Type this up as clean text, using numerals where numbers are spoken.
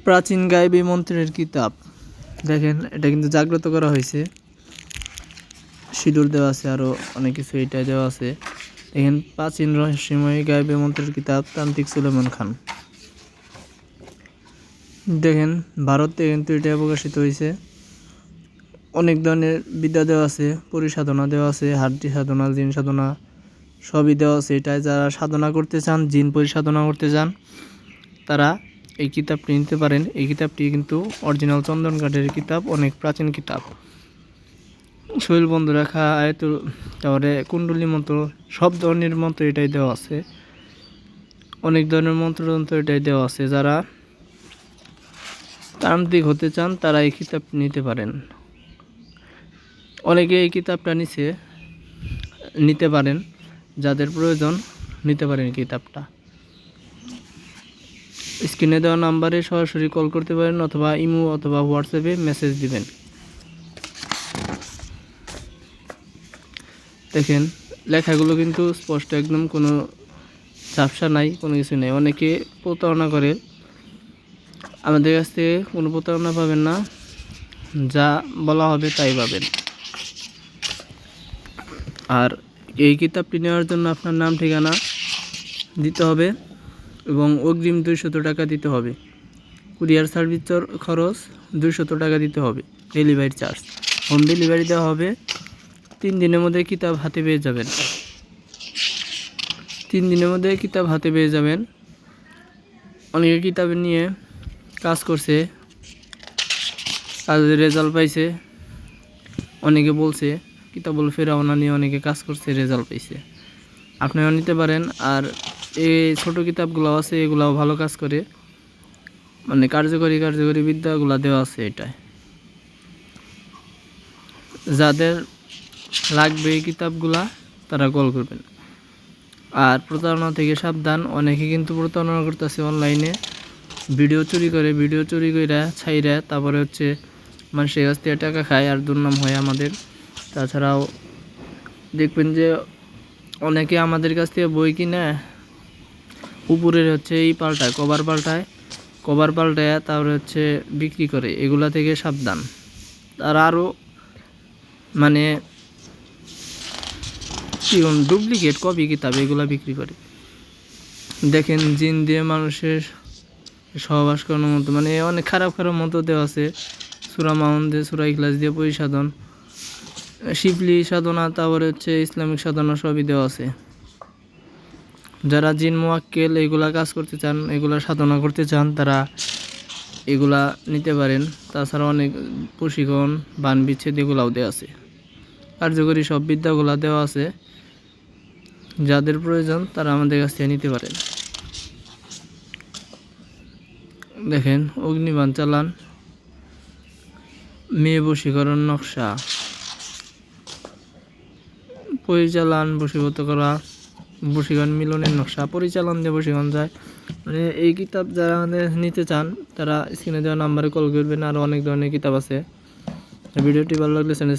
প্রাচীন গায়বী মন্ত্রের কিতাব। দেখেন এটা কিন্তু জাগ্রত করা হয়েছে, সিঁদুর দেওয়া আছে, আরও অনেক কিছু এটা দেওয়া আছে। দেখেন প্রাচীন রহস্যময় গায়বী মন্ত্রের কিতাব, তান্ত্রিক সুলেমান খান। দেখেন ভারতে কিন্তু এটা প্রকাশিত হয়েছে। অনেক ধরনের বিদ্যা দেওয়া আছে, পরিসাধনা দেওয়া আছে, হাড্ডি সাধনা, জিন সাধনা সবই দেওয়া আছে। এটাই যারা সাধনা করতে চান, জিন পরিসাধনা করতে চান, তারা এই কিতাবটি নিতে পারেন। এই কিতাবটি কিন্তু অরিজিনাল চন্দন কাঠের কিতাব, অনেক প্রাচীন কিতাব। শৈল বন্ধ রাখা, আয়তুল, তারপরে কুণ্ডলী মন্ত্র, সব ধরনের মন্ত্র এটাই দেওয়া আছে। অনেক ধরনের মন্ত্রতন্ত্র এটাই দেওয়া আছে। যারা তান্ত্রিক হতে চান তারা এই কিতাবটি নিতে পারেন। অনেকে এই কিতাবটা নিতে পারেন, যাদের প্রয়োজন নিতে পারেন কিতাবটা। স্ক্রিনে দেওয়া নাম্বারে সরাসরি কল করতে পারেন, অথবা ইমো অথবা হোয়াটসঅ্যাপে মেসেজ দিবেন। দেখেন লেখাগুলো কিন্তু স্পষ্ট, একদম কোনো ঝাপসা নাই, কোনো কিছু নেই। অনেকে প্রতারণা করে, আমাদের কাছ থেকে কোনো প্রতারণা পাবেন না, যা বলা হবে তাই পাবেন। আর এই কিতাবটি নেওয়ার জন্য আপনার নাম ঠিকানা দিতে হবে এবং অগ্রিম 200 টাকা দিতে হবে। কুরিয়ার সার্ভিস খরচ 200 টাকা দিতে হবে, ডেলিভারি চার্জ। হোম ডেলিভারি দেওয়া হবে। 3 দিনের মধ্যে কিতাব হাতে পেয়ে যাবেন। 3 দিনের মধ্যে কিতাব হাতে পেয়ে যাবেন। অনেকে কিতাব নিয়ে কাজ করছে, কাজের রেজাল্ট পাইছে। অনেকে বলছে কিতাবুল ফেরাউনা নিয়ে অনেকে কাজ করছে, রেজাল্ট পাইছে। আপনারাও নিতে পারেন। আর এই ছোট কিতাবগুলো আছে, এগুলাও ভালো কাজ করে, মানে কার্যকরী বিদ্যাগুলো দেওয়া আছে এটায়। যাদের লাগবে এই কিতাবগুলা তারা কল করবেন। আর প্রতারণা থেকে সাবধান। অনেকে কিন্তু প্রতারণা করতেছে অনলাইনে, ভিডিও চুরি করে ছাইরা তারপরে হচ্ছে মানুষের কাছ থেকে টাকা খায় আর দুর্নাম হয় আমাদের। তাছাড়াও দেখবেন যে অনেকে আমাদের কাছ থেকে বই কিনে উপরের হচ্ছে এই পাল্টায়, কভার পাল্টায় তারপরে হচ্ছে বিক্রি করে। এগুলা থেকে সাবধান। তারা আরও মানে ডুপ্লিকেট কপি কিতাব এগুলা বিক্রি করে। দেখেন জিন দিয়ে মানুষের সহবাস করানোর মতো, মানে অনেক খারাপ মতো দেওয়া আছে। সূরা মাউন দিয়ে, সূরা ইখলাস দিয়ে পরিসাধন, শিবলি সাধনা, তারপরে হচ্ছে ইসলামিক সাধনা সবই দেওয়া আছে। যারা জিন মুয়াক্কেল এগুলা কাজ করতে চান, এগুলা সাধনা করতে চান, তারা এগুলা নিতে পারেন। তাছাড়া অনেক প্রশিক্ষণ, বান বিচ্ছেদ এগুলাও দেওয়া আছে। কার্যকরী সব বিদ্যাগুলা দেওয়া আছে। যাদের প্রয়োজন তারা আমাদের কাছ থেকে নিতে পারেন। দেখেন অগ্নিবাণ চালান, মেয়ে বশীকরণ নকশা, পরিচালন বশীভূত করা, বশীকরণ মিলনের নকশা, পরিচালন দিয়ে বশীকরণ যায়। মানে এই কিতাব যারা আমাদের নিতে চান তারা স্ক্রিনে দেওয়া নাম্বারে কল করবেন। আরও অনেক ধরনের কিতাব আছে। ভিডিওটি ভালো লাগলে চ্যানেল